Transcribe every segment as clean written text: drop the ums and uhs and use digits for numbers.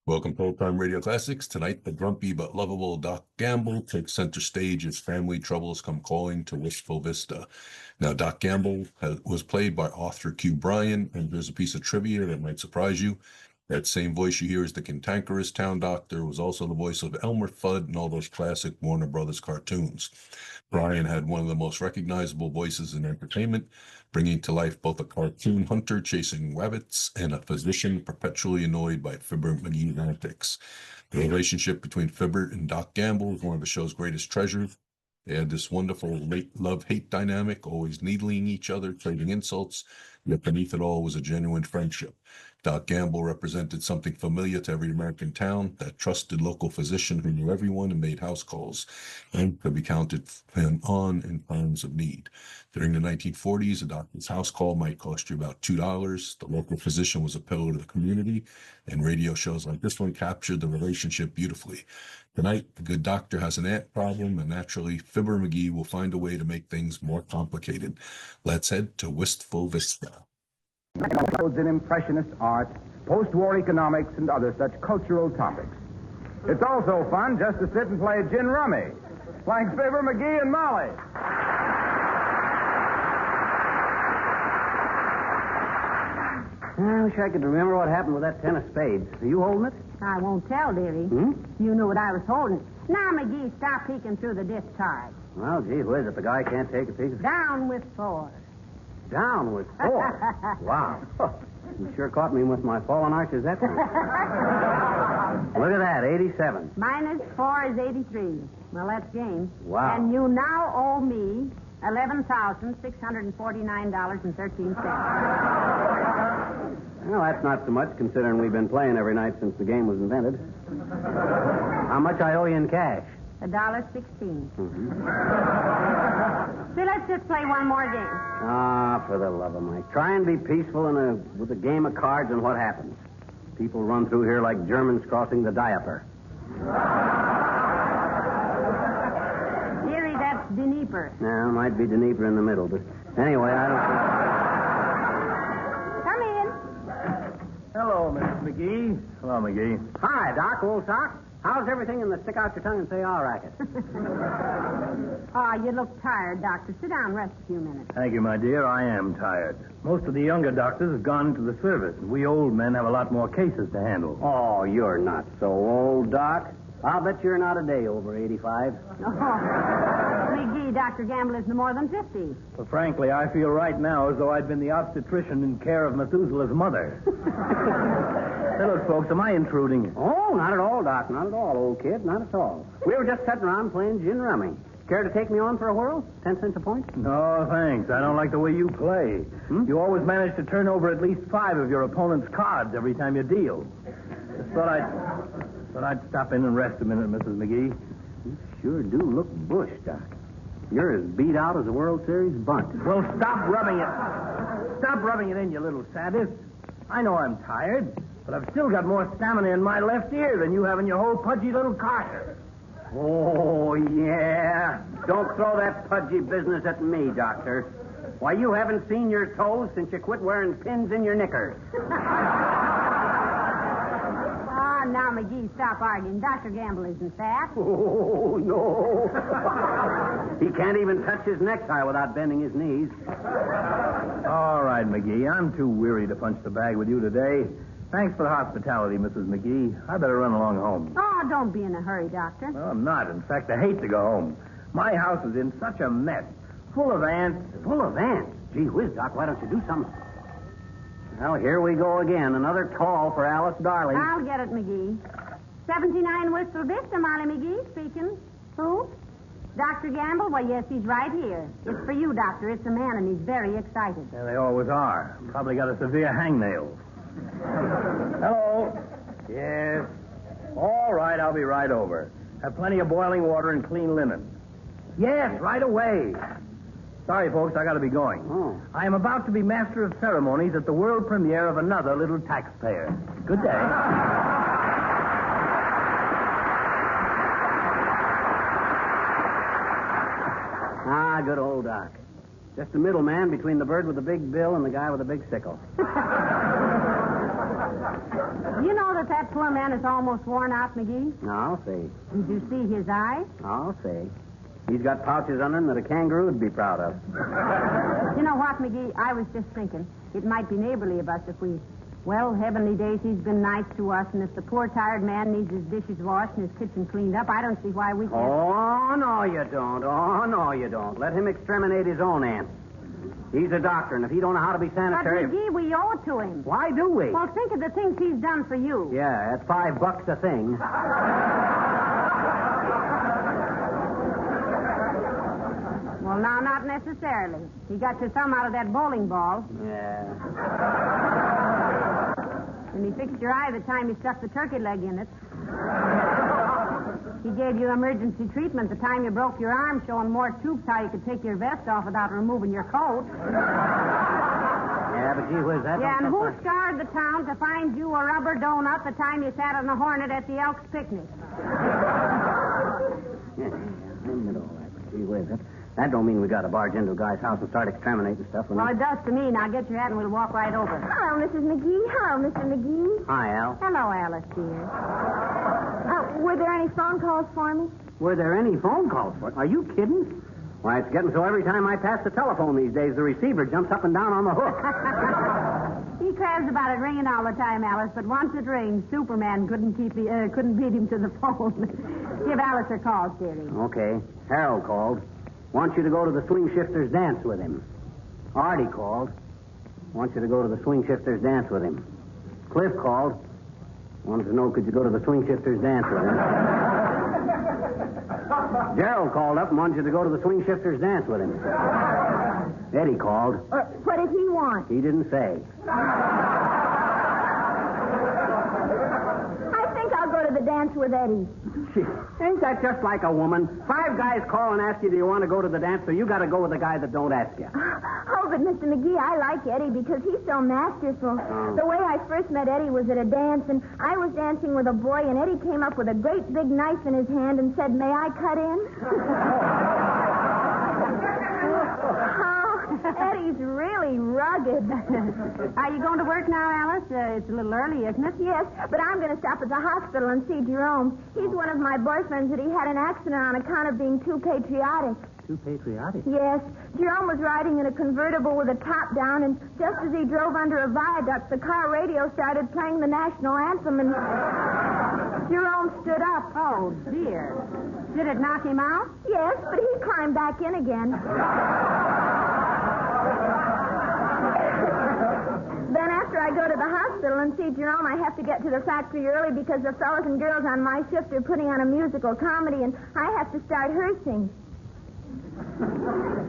Welcome to Old Time Radio Classics. Tonight, the grumpy but lovable Doc Gamble takes center stage as family troubles come calling to Wistful Vista. Now, Doc Gamble was played by author Q Bryan, and here's a piece of trivia that might surprise you. That same voice you hear as the cantankerous town doctor was also the voice of Elmer Fudd in all those classic Warner Brothers cartoons. Bryan had one of the most recognizable voices in entertainment, bringing to life both a cartoon hunter chasing rabbits and a physician perpetually annoyed by Fibber McGee's antics. The relationship between Fibber and Doc Gamble is one of the show's greatest treasures. They had this wonderful love-hate dynamic, always needling each other, trading insults, yet beneath it all was a genuine friendship. Doc Gamble represented something familiar to every American town, that trusted local physician who knew everyone and made house calls, and could be counted on in times of need. During the 1940s, a doctor's house call might cost you about $2. The local physician was a pillar of the community, and radio shows like this one captured the relationship beautifully. Tonight, the good doctor has an ant problem, and naturally, Fibber McGee will find a way to make things more complicated. Let's head to Wistful Vista. In Impressionist art, post-war economics, and other such cultural topics. It's also fun just to sit and play gin rummy, like Fibber McGee and Molly. I wish I could remember what happened with that 10 of spades. Are you holding it? I won't tell, dearie. You knew what I was holding. Now, McGee, stop peeking through the discard. Well, gee whiz, if the guy can't take a piece of... Down with 4. Down with 4? Wow. You sure caught me with my fallen arches that time. Look at that, 87. Minus 4 is 83. Well, that's game. Wow. And you now owe me $11,649.13. Well, that's not so much, considering we've been playing every night since the game was invented. How much I owe you in cash? $1.16. See, let's just play one more game. Ah, for the love of Mike. Try and be peaceful with a game of cards, and what happens? People run through here like Germans crossing the diaper. Dearie, that's Dnieper. Now, might be Dnieper in the middle, but anyway, I don't think... Come in. Hello, Mrs. McGee. Hello, McGee. Hi, Doc, old sock. How's everything in the stick out your tongue and say all racket? Oh, you look tired, Doctor. Sit down, rest a few minutes. Thank you, my dear. I am tired. Most of the younger doctors have gone into the service, and we old men have a lot more cases to handle. Oh, you're not so old, Doc. I'll bet you're not a day over 85. Oh, McGee, Dr. Gamble isn't more than 50. But frankly, I feel right now as though I'd been the obstetrician in care of Methuselah's mother. Hey, look, folks, am I intruding? Oh, not at all, Doc. Not at all, old kid. Not at all. We were just sitting around playing gin rummy. Care to take me on for a whirl? 10 cents a point? No, thanks. I don't like the way you play. You always manage to turn over at least 5 of your opponent's cards every time you deal. Just thought I'd stop in and rest a minute, Mrs. McGee. You sure do look bush, Doc. You're as beat out as a World Series bunt. Well, stop rubbing it. Stop rubbing it in, you little sadist. I know I'm tired, but I've still got more stamina in my left ear than you have in your whole pudgy little carcass. Oh, yeah. Don't throw that pudgy business at me, Doctor. Why, you haven't seen your toes since you quit wearing pins in your knickers. Ah, now, McGee, stop arguing. Dr. Gamble isn't fat. Oh, no. He can't even touch his necktie without bending his knees. All right, McGee. I'm too weary to punch the bag with you today. Thanks for the hospitality, Mrs. McGee. I better run along home. Oh, don't be in a hurry, Doctor. Well, I'm not. In fact, I hate to go home. My house is in such a mess. Full of ants. Full of ants? Gee whiz, Doc, why don't you do something? Well, here we go again. Another call for Alice Darling. I'll get it, McGee. 79 Wistful Vista, Molly McGee speaking. Who? Dr. Gamble? Well, yes, he's right here. It's for you, Doctor. It's a man, and he's very excited. Yeah, they always are. Probably got a severe hangnail. Hello. Yes. All right, I'll be right over. Have plenty of boiling water and clean linen. Yes, right away. Sorry, folks, I got to be going. Oh. I am about to be master of ceremonies at the world premiere of another little taxpayer. Good day. Ah, good old Doc. Just a middleman between the bird with the big bill and the guy with the big sickle. You know that poor man is almost worn out, McGee? I'll see. Did you see his eyes? I'll see. He's got pouches under him that a kangaroo would be proud of. You know what, McGee? I was just thinking. It might be neighborly of us if we... Well, heavenly days, he's been nice to us, and if the poor tired man needs his dishes washed and his kitchen cleaned up, I don't see why we can't... Oh, no, you don't. Oh, no, you don't. Let him exterminate his own ants. He's a doctor, and if he don't know how to be sanitary... But, McGee, we owe it to him. Why do we? Well, think of the things he's done for you. Yeah, at $5 a thing. Well, now, not necessarily. He got your thumb out of that bowling ball. Yeah. And he fixed your eye the time he stuffed the turkey leg in it. He gave you emergency treatment the time you broke your arm, showing more troops how you could take your vest off without removing your coat. Yeah, but gee whiz, that Yeah, and don't... who scoured the town to find you a rubber donut the time you sat on the Hornet at the Elks picnic? Yeah, I admit all that, but gee whiz, that don't mean we got to barge into a guy's house and start exterminating stuff. Well, it does to me. Now get your hat and we'll walk right over. Hello, Mrs. McGee. Hello, Mr. McGee. Hi, Al. Hello, Alice, dear. Were there any phone calls for me? Were there any phone calls for it? Are you kidding? Why, it's getting so every time I pass the telephone these days, the receiver jumps up and down on the hook. He craves about it ringing all the time, Alice, but once it rings, Superman couldn't beat him to the phone. Give Alice a call, dearie. Okay. Harold called. Wants you to go to the Swing Shifters dance with him. Artie called. Wants you to go to the Swing Shifters dance with him. Cliff called. Wanted to know, could you go to the Swing Shifters dance with him? Gerald called up and wanted you to go to the Swing Shifters dance with him. Eddie called. What did he want? He didn't say. I think I'll go to the dance with Eddie. Gee, ain't that just like a woman? 5 guys call and ask you, do you want to go to the dance? So you got to go with the guy that don't ask you. Oh, but Mr. McGee, I like Eddie because he's so masterful. Oh. The way I first met Eddie was at a dance, and I was dancing with a boy, and Eddie came up with a great big knife in his hand and said, "May I cut in?" Eddie's really rugged. Are you going to work now, Alice? It's a little early, isn't it? Yes, but I'm going to stop at the hospital and see Jerome. He's one of my boyfriends that he had an accident on account of being too patriotic. Too patriotic? Yes. Jerome was riding in a convertible with a top down, and just as he drove under a viaduct, the car radio started playing the national anthem, and Jerome stood up. Oh, dear. Did it knock him out? Yes, but he climbed back in again. Then after I go to the hospital and see Jerome, I have to get to the factory early because the fellas and girls on my shift are putting on a musical comedy, and I have to start rehearsing.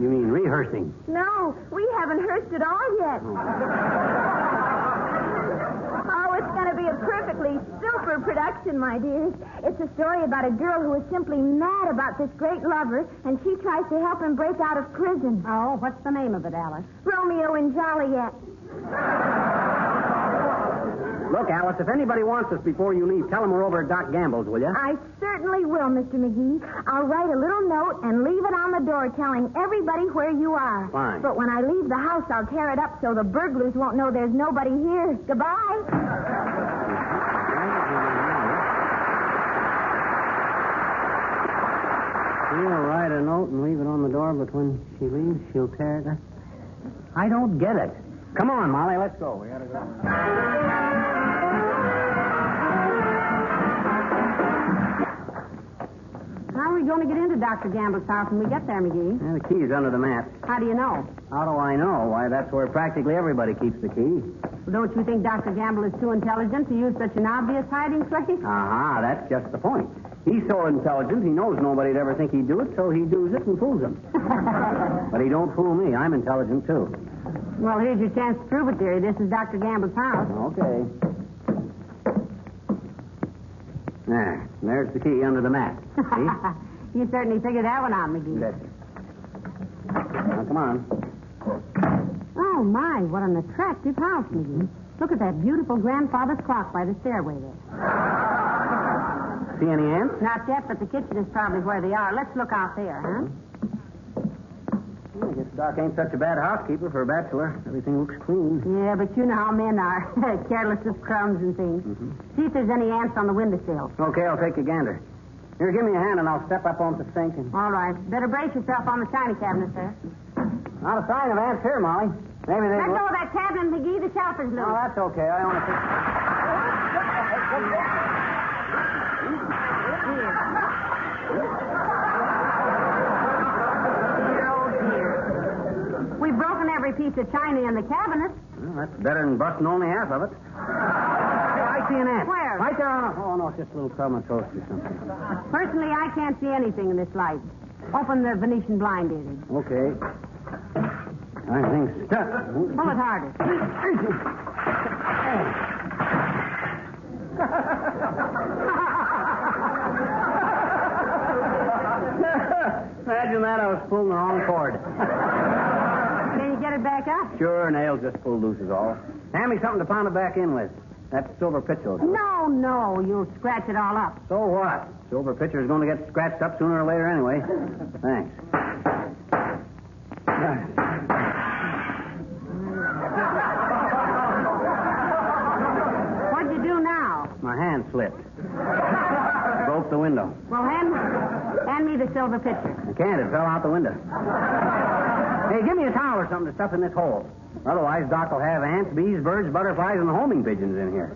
You mean rehearsing? No, we haven't rehearsed at all yet. Oh, it's going to be a perfectly super production, my dears. It's a story about a girl who is simply mad about this great lover, and she tries to help him break out of prison. Oh, what's the name of it, Alice? Romeo and Joliet. Look, Alice, if anybody wants us before you leave, tell them we're over at Doc Gamble's, will you? I certainly will, Mr. McGee. I'll write a little note and leave it on the door telling everybody where you are. Fine. But when I leave the house, I'll tear it up so the burglars won't know there's nobody here. Goodbye. She'll write a note and leave it on the door, but when she leaves, she'll tear it up. I don't get it. Come on, Molly, let's go. We gotta go. How are we going to get into Dr. Gamble's house when we get there, McGee? Yeah, the key's under the mat. How do you know? How do I know? Why, that's where practically everybody keeps the key. Well, don't you think Dr. Gamble is too intelligent to use such an obvious hiding place? Aha, that's just the point. He's so intelligent, he knows nobody'd ever think he'd do it, so he does it and fools them. But he don't fool me. I'm intelligent, too. Well, here's your chance to prove it, dearie. This is Dr. Gamble's house. Okay. There's the key under the mat. See? You certainly figured that one out, McGee. That's it. Now, come on. Oh, my, what an attractive house, McGee. Look at that beautiful grandfather's clock by the stairway there. See any ants? Not yet, but the kitchen is probably where they are. Let's look out there, huh? Well, I guess Doc ain't such a bad housekeeper for a bachelor. Everything looks clean. Yeah, but you know how men are. Careless of crumbs and things. See if there's any ants on the windowsill. Okay, I'll take a gander. Here, give me a hand and I'll step up on the sink. All right. Better brace yourself on the china cabinet, sir. Not a sign of ants here, Molly. Maybe they... Let go of that cabinet, McGee. The shelter's loose. No, that's okay. I want to think... We've broken every piece of china in the cabinet. Well, that's better than busting only half of it. I see an ant. Where? Right there on... Oh, no, it's just a little crumb of toast or something. Personally, I can't see anything in this light. Open the Venetian blind, David. Okay. Everything's stuck. Pull it harder. Imagine that. I was pulling the wrong cord. Can you get it back up? Sure, nail just pulled loose is all. Hand me something to pound it back in with. That silver pitcher. No, you'll scratch it all up. So what? Silver pitcher's going to get scratched up sooner or later anyway. Thanks. What'd you do now? My hand slipped. Broke the window. Well, hand me the silver pitcher. I can't. It fell out the window. Hey, give me a towel or something to stuff in this hole. Otherwise, Doc will have ants, bees, birds, butterflies, and homing pigeons in here.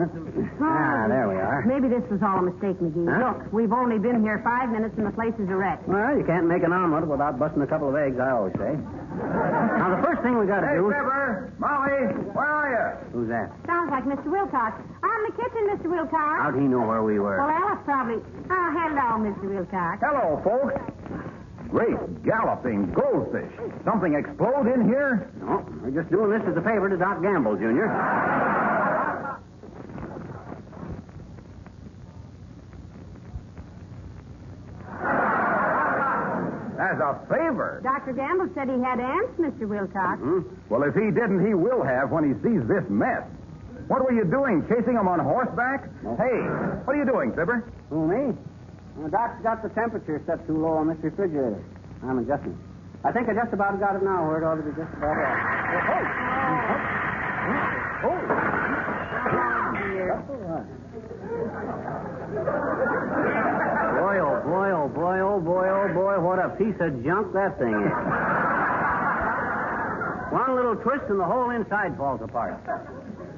There we are. Maybe this was all a mistake, McGee. Huh? Look, we've only been here 5 minutes and the place is a wreck. Well, you can't make an omelet without busting a couple of eggs, I always say. Now, the first thing we got to do... Fibber, Molly, where are you? Who's that? Sounds like Mr. Wilcox. I'm in the kitchen, Mr. Wilcox. How'd he know where we were? Well, Alice probably... Oh, hello, Mr. Wilcox. Hello, folks. Great galloping goldfish. Something explode in here? No, we're just doing this as a favor to Doc Gamble, Jr. As a favor? Dr. Gamble said he had ants, Mr. Wilcox. Well, if he didn't, he will have when he sees this mess. What were you doing, chasing him on horseback? No. Hey, what are you doing, Fibber? Who, me? Doc's got the temperature set too low on this refrigerator. I'm adjusting. I think I just about got it now where it ought to be just about right. Boy, oh boy, oh boy, oh boy, oh boy, what a piece of junk that thing is. One little twist and the whole inside falls apart.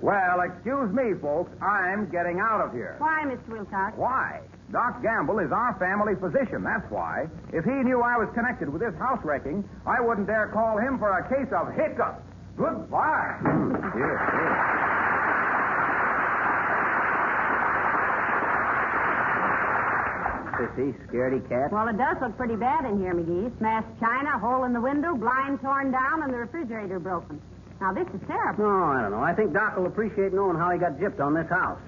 Well, excuse me, folks. I'm getting out of here. Why, Mr. Wilcox? Why? Doc Gamble is our family physician, that's why. If he knew I was connected with this house wrecking, I wouldn't dare call him for a case of hiccups. Goodbye. Sissy, scaredy cat. Well, it does look pretty bad in here, McGee. Smashed china, hole in the window, blind torn down, and the refrigerator broken. Now, this is terrible. No, I don't know. I think Doc will appreciate knowing how he got gypped on this house.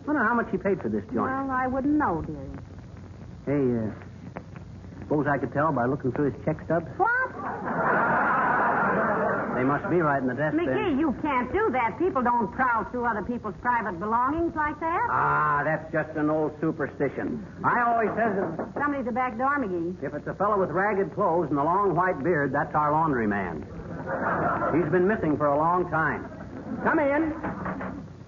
Wonder how much he paid for this joint. Well, I wouldn't know, dearie. Hey, suppose I could tell by looking through his check stubs? What? They must be right in the desk there. McGee, you can't do that. People don't prowl through other people's private belongings like that. Ah, that's just an old superstition. I always says that Somebody's at the back door, McGee. if it's a fellow with ragged clothes and a long white beard, that's our laundry man. He's been missing for a long time. Come in.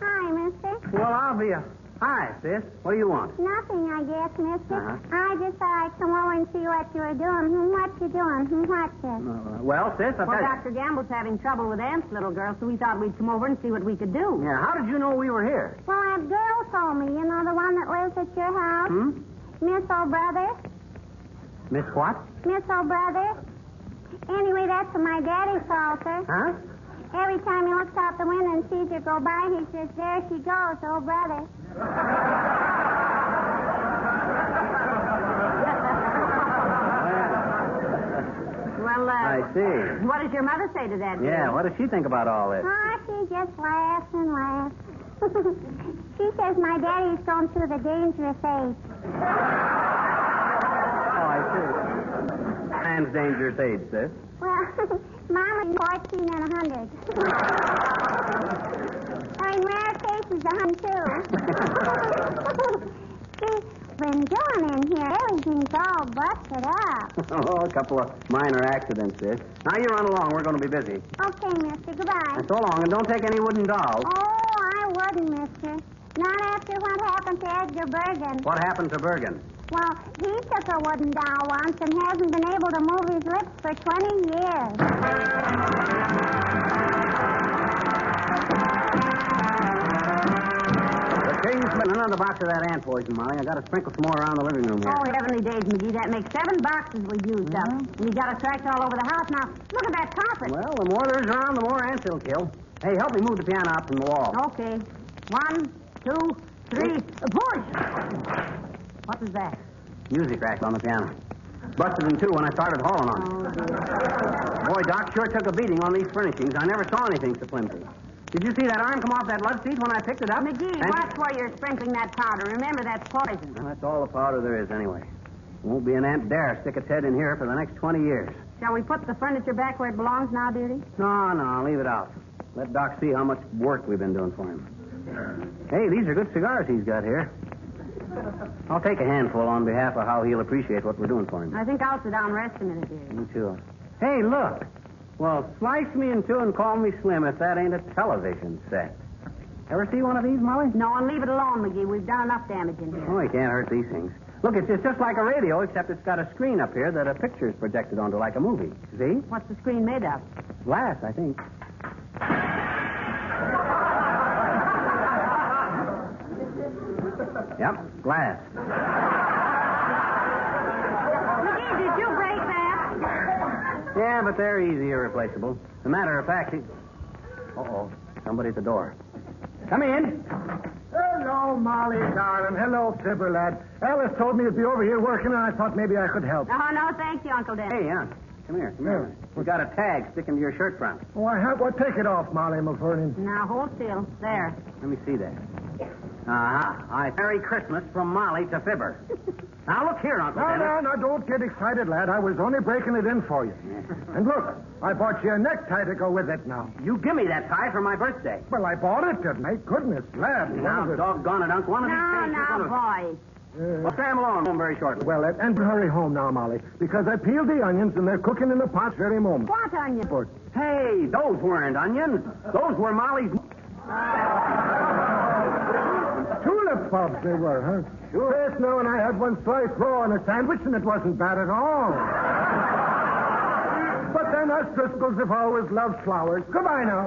Hi, mister. Well, I'll be a... Hi, sis. What do you want? Nothing, I guess, mister. Uh-huh. I just thought I'd come over and see what you were doing. What you doing? What's it? Well, sis, I'll Well, tell you. Dr. Gamble's having trouble with ants, little girl, so we thought we'd come over and see what we could do. Yeah, how did you know we were here? Well, that girl told me. You know, the one that lives at your house? Miss O'Brother? Miss what? Miss O'Brother? Anyway, that's what my daddy calls her. Huh? Every time he looks out the window and sees her go by, he says, there she goes, O'Brother. Well, I see. what does your mother say to that? Yeah, dear? what does she think about all this? Oh, she just laughs and laughs. She says my daddy's going through the dangerous age. Oh, I see. Man's dangerous age, sis. Well, Mama's 14 and 100. In rare cases, 102. See, been doing in here? Everything's all busted up. Oh, a couple of minor accidents, sis. Now you run along. We're going to be busy. Okay, mister. Goodbye. And so long, and don't take any wooden dolls. Oh, I wouldn't, mister. Not after what happened to Edgar Bergen. What happened to Bergen? Well, he took a wooden doll once and hasn't been able to move his lips for 20 years. Another box of that ant poison, Molly. I got to sprinkle some more around the living room here. Oh, heavenly days, McGee. That makes 7 boxes we've used up. And you got it tracked all over the house. Now, look at that carpet. Well, the more there's around, the more ants it'll kill. Hey, help me move the piano out from the wall. Okay. 1, 2, 3. Push! What was that? Music rack on the piano. Busted in two when I started hauling on it. Oh, dear. Boy, Doc sure took a beating on these furnishings. I never saw anything so flimsy. Did you see that arm come off that love seat when I picked it up? McGee, watch where you're sprinkling that powder. Remember, that's poison. Well, that's all the powder there is anyway. Won't be an ant dare stick its head in here for the next 20 years. Shall we put the furniture back where it belongs now, dearie? No, leave it out. Let Doc see how much work we've been doing for him. Hey, these are good cigars he's got here. I'll take a handful on behalf of how he'll appreciate what we're doing for him. I think I'll sit down and rest a minute, dearie. Me too. Hey, look. Well, slice me in two and call me Slim if that ain't a television set. Ever see one of these, Molly? No, and leave it alone, McGee. We've done enough damage in here. Oh, you can't hurt these things. Look, it's just like a radio, except it's got a screen up here that a picture's projected onto like a movie. See? What's the screen made of? Glass, I think. Yep, glass. McGee, did you break that? Yeah, but they're easy irreplaceable. As a matter of fact, Uh-oh, somebody at the door. Come in. Hello, Molly, darling. Hello, Fibber, lad. Alice told me you'd be over here working, and I thought maybe I could help. Oh, no, thank you, Uncle Dennis. Hey, come here. We got a tag sticking to your shirt front. Oh, I have. Well, take it off, Molly McVernon. Now, hold still. There. Let me see that. Merry Christmas from Molly to Fibber. Now, look here, Uncle Dennis. No, don't get excited, lad. I was only breaking it in for you. And look, I bought you a necktie to go with it now. You give me that tie for my birthday. Well, I bought it, didn't I? Goodness, lad. Now, doggone it, Uncle. One of these days Now, you're boys. Well, Sam alone home very shortly. Well, and hurry home now, Molly, because I peeled the onions and they're cooking in the pot very moment. What onion? Hey, those weren't onions. Those were Molly's... Tulip bulbs they were, huh? Sure. Yes, no, and I had one sliced raw on a sandwich, and it wasn't bad at all. But then us Driscolls have always loved flowers. Goodbye now.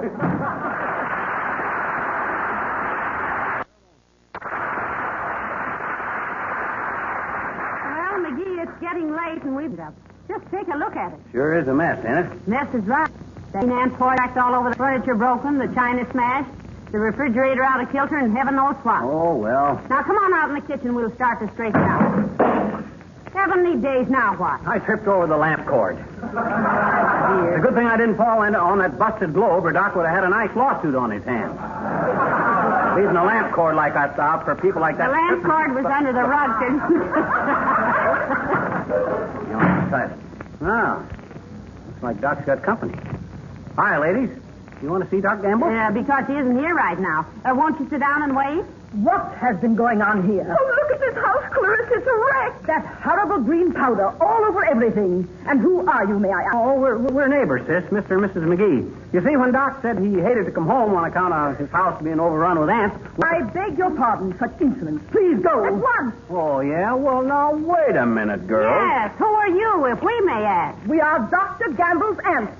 Well, McGee, it's getting late, and we've got... Just take a look at it. Sure is a mess, ain't it? Mess is right. The ant poison all over the furniture broken, the china smashed, the refrigerator out of kilter, and heaven knows what. Oh, well. Now, come on out in the kitchen. We'll start to straighten out. Heavenly days, now what? I tripped over the lamp cord. It's a good thing I didn't fall on that busted globe, or Doc would have had a nice lawsuit on his hands. Leaving a lamp cord like that out for people like that. The lamp cord was under the rug. Oh, looks like Doc's got company. Hi, ladies. You want to see Doc Gamble? Yeah, because he isn't here right now. Won't you sit down and wait? What has been going on here? Oh, look at this house, Clarissa. It's a wreck. That horrible green powder all over everything. And who are you, may I ask? Oh, we're neighbors, sis, Mr. and Mrs. McGee. You see, when Doc said he hated to come home on account of his house being overrun with ants... I beg your pardon, such insolence. Please go. At once. Oh, yeah? Well, now, wait a minute, girl. Yes, who are you, if we may ask? We are Dr. Gamble's aunts.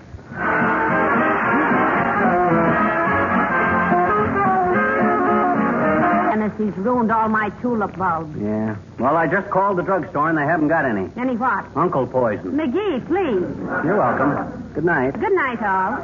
He's ruined all my tulip bulbs. Yeah. Well, I just called the drugstore and they haven't got any. Any what? Uncle poison. McGee, please. You're welcome. Good night. Good night, all.